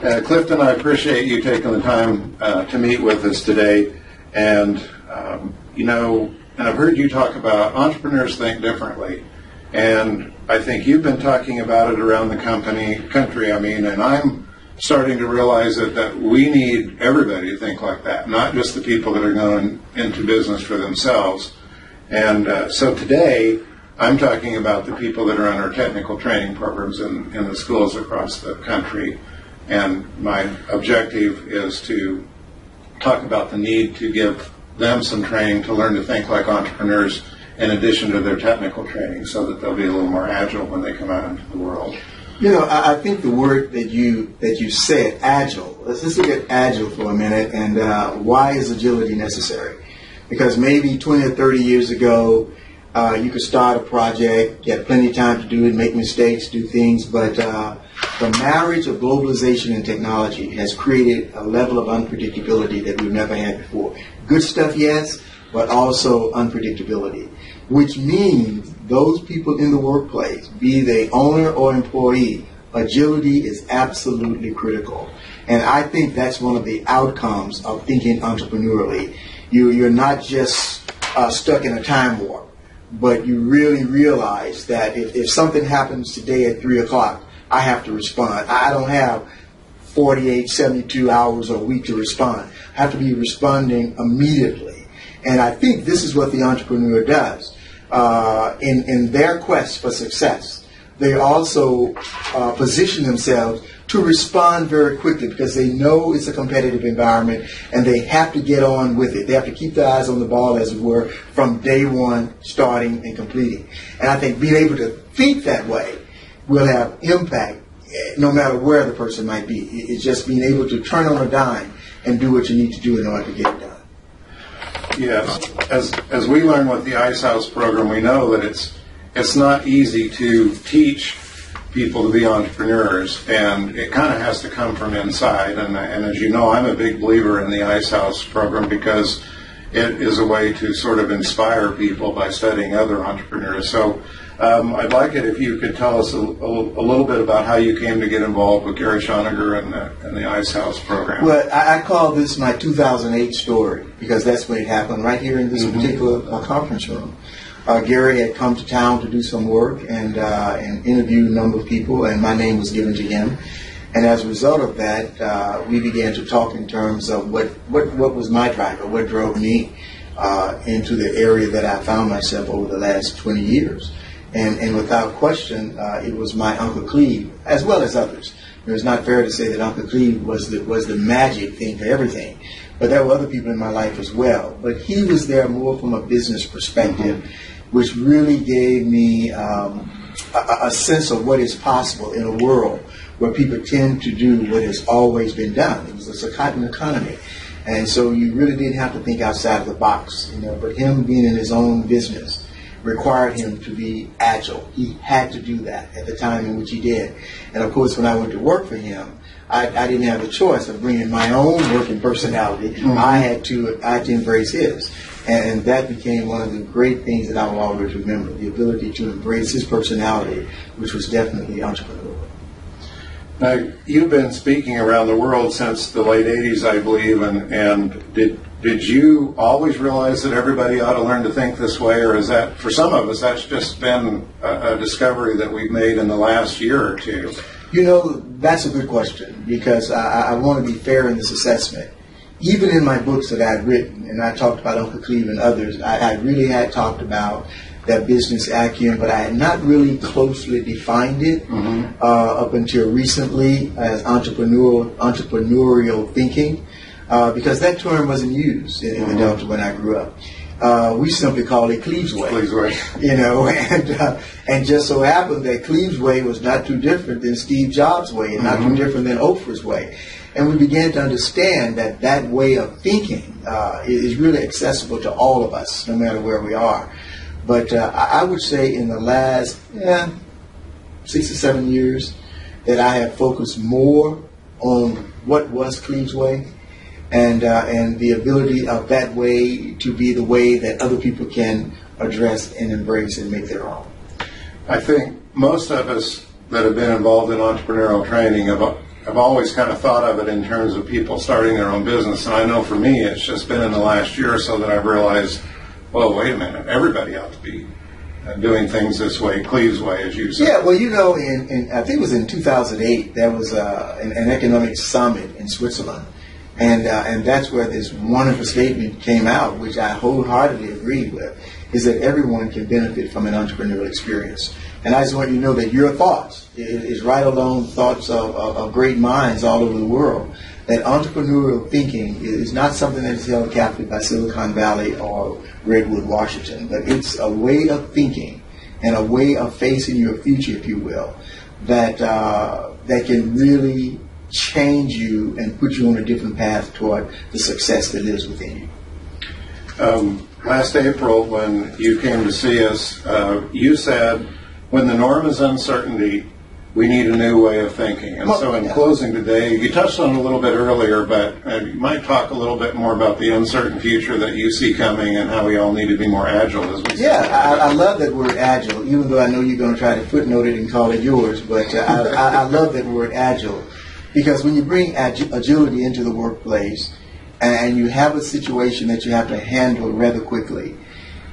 Clifton, I appreciate you taking the time to meet with us today. And, and I've heard you talk about entrepreneurs think differently. And I think you've been talking about it around the country, and I'm starting to realize that we need everybody to think like that, not just the people that are going into business for themselves. And so today, I'm talking about the people that are on our technical training programs in the schools across the country. And my objective is to talk about the need to give them some training to learn to think like entrepreneurs in addition to their technical training, so that they'll be a little more agile when they come out into the world. I think the word that you said, agile, let's just look at agile for a minute, and why is agility necessary? Because maybe 20 or 30 years ago, you could start a project, you had plenty of time to do it, make mistakes, do things, but the marriage of globalization and technology has created a level of unpredictability that we've never had before. Good stuff, yes, but also unpredictability, which means those people in the workplace, be they owner or employee, agility is absolutely critical. And I think that's one of the outcomes of thinking entrepreneurially. You're not just stuck in a time warp, but you really realize that if something happens today at 3 o'clock, I have to respond. I don't have 48, 72 hours or a week to respond. I have to be responding immediately. And I think this is what the entrepreneur does. In their quest for success, they also position themselves to respond very quickly because they know it's a competitive environment and they have to get on with it. They have to keep their eyes on the ball, as it were, from day one, starting and completing. And I think being able to think that way will have impact no matter where the person might be. It's just being able to turn on a dime and do what you need to do in order to get it done. Yes, as we learn with the Ice House program, we know that it's not easy to teach people to be entrepreneurs, and it kind of has to come from inside. And as you know, I'm a big believer in the Ice House program because it is a way to sort of inspire people by studying other entrepreneurs. So I'd like it if you could tell us a little bit about how you came to get involved with Gary Schoniger and the Ice House program. Well, I call this my 2008 story because that's when it happened, right here in this particular conference room. Gary had come to town to do some work and interview a number of people, and my name was given to him. And as a result of that, we began to talk in terms of what was my driver, what drove me into the area that I found myself over the last 20 years. And without question, it was my Uncle Cleve, as well as others. It was not fair to say that Uncle Cleve was the magic thing for everything, but there were other people in my life as well. But he was there more from a business perspective, which really gave me a sense of what is possible in a world where people tend to do what has always been done. It was a cotton economy. And so you really didn't have to think outside of the box, but him being in his own business required him to be agile. He had to do that at the time in which he did. And of course, when I went to work for him, I didn't have the choice of bringing my own working personality. I had to embrace his. And that became one of the great things that I will always remember, the ability to embrace his personality, which was definitely entrepreneurial. Now, you've been speaking around the world since the late 80s, I believe, and did you always realize that everybody ought to learn to think this way, or is that, for some of us, that's just been a discovery that we've made in the last year or two? That's a good question, because I want to be fair in this assessment. Even in my books that I've written, and I talked about Uncle Cleve and others, I really had talked about that business acumen, but I had not really closely defined it up until recently as entrepreneurial thinking, because that term wasn't used in the Delta when I grew up. We simply called it Cleve's Way. Cleve's Way. And just so happened that Cleve's Way was not too different than Steve Jobs' way, and not too different than Oprah's way. And we began to understand that way of thinking is really accessible to all of us, no matter where we are. But I would say in the last 6 or 7 years that I have focused more on what was Cleve's Way and the ability of that way to be the way that other people can address and embrace and make their own. I think most of us that have been involved in entrepreneurial training have I've always kind of thought of it in terms of people starting their own business, and I know for me it's just been in the last year or so that I've realized, well, wait a minute, everybody ought to be doing things this way, Cleve's way, as you said. Yeah, well, you know, I think it was in 2008, there was an economic summit in Switzerland, and that's where this wonderful statement came out, which I wholeheartedly agreed with, is that everyone can benefit from an entrepreneurial experience. And I just want you to know that your thoughts is right along thoughts of great minds all over the world. That entrepreneurial thinking is not something that is held captive by Silicon Valley or Redwood, Washington, but it's a way of thinking and a way of facing your future, if you will, that can really change you and put you on a different path toward the success that lives within you. Last April, when you came to see us, you said, when the norm is uncertainty, we need a new way of thinking. And so in closing today, you touched on it a little bit earlier, but you might talk a little bit more about the uncertain future that you see coming and how we all need to be more agile as we see. Yeah, I love that word agile, even though I know you're going to try to footnote it and call it yours, but I love that word agile, because when you bring agility into the workplace and you have a situation that you have to handle rather quickly,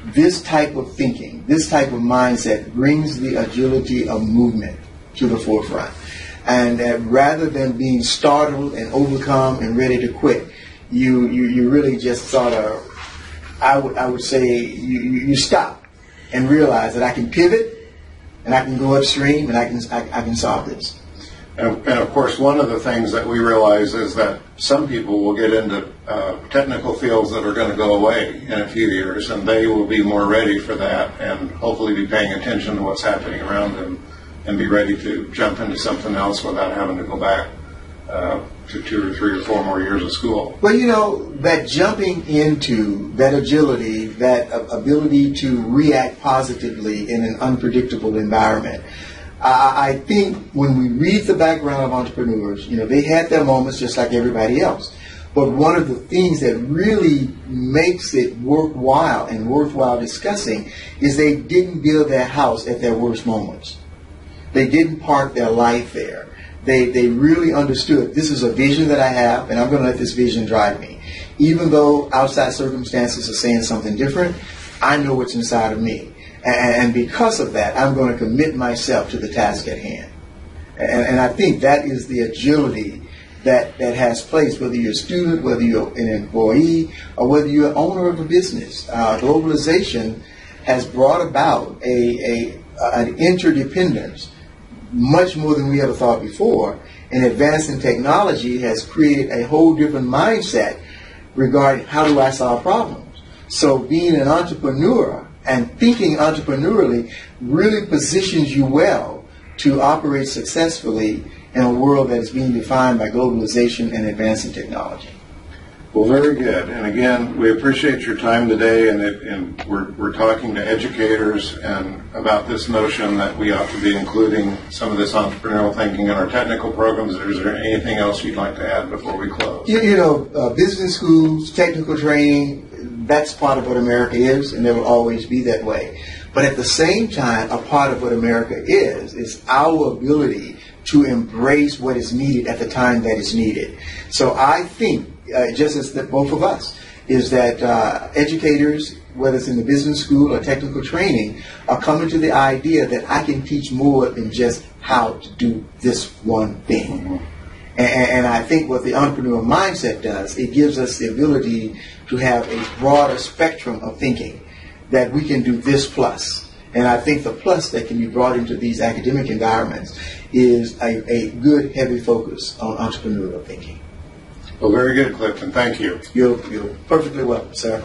this type of thinking, this type of mindset brings the agility of movement to the forefront. And rather than being startled and overcome and ready to quit, you really just sort of, I would say, you stop and realize that I can pivot and I can go upstream and I can solve this. And of course, one of the things that we realize is that some people will get into technical fields that are going to go away in a few years, and they will be more ready for that and hopefully be paying attention to what's happening around them and be ready to jump into something else without having to go back to 2 or 3 or 4 more years of school. Well, you know, that jumping into that agility, that ability to react positively in an unpredictable environment, I think when we read the background of entrepreneurs, you know, they had their moments just like everybody else. But one of the things that really makes it worthwhile and worthwhile discussing is they didn't build their house at their worst moments. They didn't park their life there. They really understood, this is a vision that I have, and I'm going to let this vision drive me. Even though outside circumstances are saying something different, I know what's inside of me. And because of that, I'm going to commit myself to the task at hand. And I think that is the agility that has place, whether you're a student, whether you're an employee, or whether you're an owner of a business. Globalization has brought about an interdependence, much more than we ever thought before. And advancing technology has created a whole different mindset regarding how do I solve problems. So being an entrepreneur and thinking entrepreneurially really positions you well to operate successfully in a world that is being defined by globalization and advancing technology. Well, very good. And again, we appreciate your time today, and we're talking to educators and about this notion that we ought to be including some of this entrepreneurial thinking in our technical programs. Is there anything else you'd like to add before we close? You know, business schools, technical training, that's part of what America is, and it will always be that way. But at the same time, a part of what America is our ability to embrace what is needed at the time that is needed. So I think, just as both of us, is that educators, whether it's in the business school or technical training, are coming to the idea that I can teach more than just how to do this one thing. Mm-hmm. And I think what the entrepreneurial mindset does, it gives us the ability to have a broader spectrum of thinking, that we can do this plus. And I think the plus that can be brought into these academic environments is a good, heavy focus on entrepreneurial thinking. Well, very good, Clifton. Thank you. You're perfectly welcome, sir.